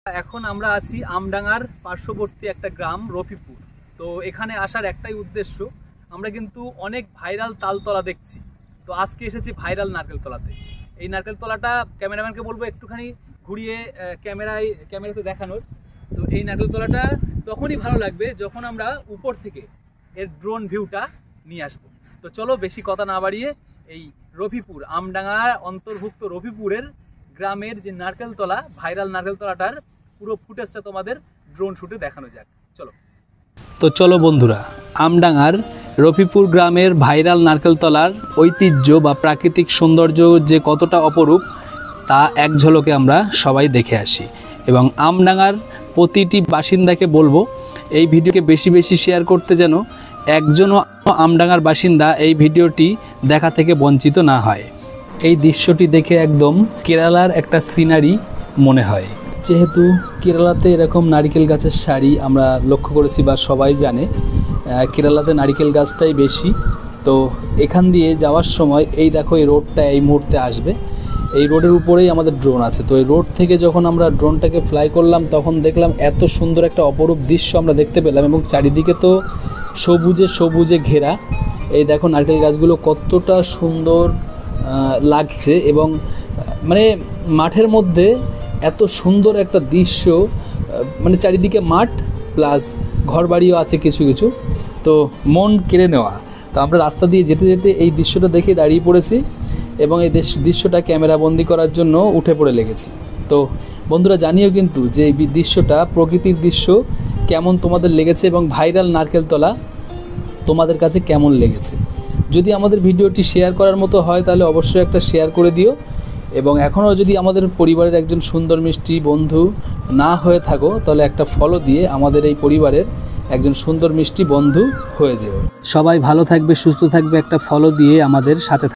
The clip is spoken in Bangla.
এখন আমরা আছি আমডাঙ্গার পার্শ্ববর্তী একটা গ্রাম রফিপুর। তো এখানে আসার একটাই উদ্দেশ্য, আমরা কিন্তু অনেক ভাইরাল তালতলা দেখছি, তো আজকে এসেছি ভাইরাল নারকেলতলাতে। এই নারকেলতলাটা ক্যামেরাম্যানকে বলবো একটুখানি ঘুরিয়ে ক্যামেরাতে দেখানোর। তো এই নারকেলতলাটা তখনই ভালো লাগবে যখন আমরা উপর থেকে এর ড্রোন ভিউটা নিয়ে আসবো। তো চলো বেশি কথা না বাড়িয়ে এই রফিপুর আমডাঙ্গার অন্তর্ভুক্ত রফিপুরের গ্রামের যে নারকেলতলা, ভাইরাল নারকেলতলাটার পুরো ফুটেজটা তোমাদের ড্রোন শুটে দেখানো যাক। চলো। তো চলো বন্ধুরা, আমডাঙ্গার রফিপুর গ্রামের ভাইরাল নারকেলতলার ঐতিহ্য বা প্রাকৃতিক সৌন্দর্য যে কতটা অপরূপ তা এক ঝলকে আমরা সবাই দেখে আসি। এবং আমডাঙ্গার প্রতিটি বাসিন্দাকে বলবো এই ভিডিওকে বেশি বেশি শেয়ার করতে, যেন একজনও আমডাঙ্গার বাসিন্দা এই ভিডিওটি দেখা থেকে বঞ্চিত না হয়। এই দৃশ্যটি দেখে একদম কেরালার একটা সিনারি মনে হয়। যেহেতু কেরালাতে এরকম নারিকেল গাছের সারি আমরা লক্ষ্য করেছি বা সবাই জানে, কেরালাতে নারিকেল গাছটাই বেশি। তো এখান দিয়ে যাওয়ার সময় এই দেখো এই রোডটা এই মুহূর্তে আসবে, এই রোডের উপরেই আমাদের ড্রোন আছে। তো এই রোড থেকে যখন আমরা ড্রোনটাকে ফ্লাই করলাম তখন দেখলাম এত সুন্দর একটা অপরূপ দৃশ্য আমরা দেখতে পেলাম। এবং চারিদিকে তো সবুজে সবুজে ঘেরা। এই দেখো নারকেল গাছগুলো কতটা সুন্দর লাগছে, এবং মানে মাঠের মধ্যে এত সুন্দর একটা দৃশ্য, মানে চারিদিকে মাঠ প্লাস ঘরবাড়িও আছে কিছু কিছু, তো মন কেড়ে নেওয়া। তো আমরা রাস্তা দিয়ে যেতে যেতে এই দৃশ্যটা দেখে দাঁড়িয়ে পড়েছি এবং এই দৃশ্যটা ক্যামেরা বন্দি করার জন্য উঠে পড়ে লেগেছি। তো বন্ধুরা জানিও কিন্তু যে এই দৃশ্যটা, প্রকৃতির দৃশ্য কেমন তোমাদের লেগেছে এবং ভাইরাল নারকেলতলা তোমাদের কাছে কেমন লেগেছে। যদি আমাদের ভিডিওটি শেয়ার করার মতো হয় তাহলে অবশ্যই একটা শেয়ার করে দিও, এবং এখনও যদি আমাদের পরিবারের একজন সুন্দর মিষ্টি বন্ধু না হয়ে থাকো তাহলে একটা ফলো দিয়ে আমাদের এই পরিবারের একজন সুন্দর মিষ্টি বন্ধু হয়ে যেও। সবাই ভালো থাকবে, সুস্থ থাকবে, একটা ফলো দিয়ে আমাদের সাথে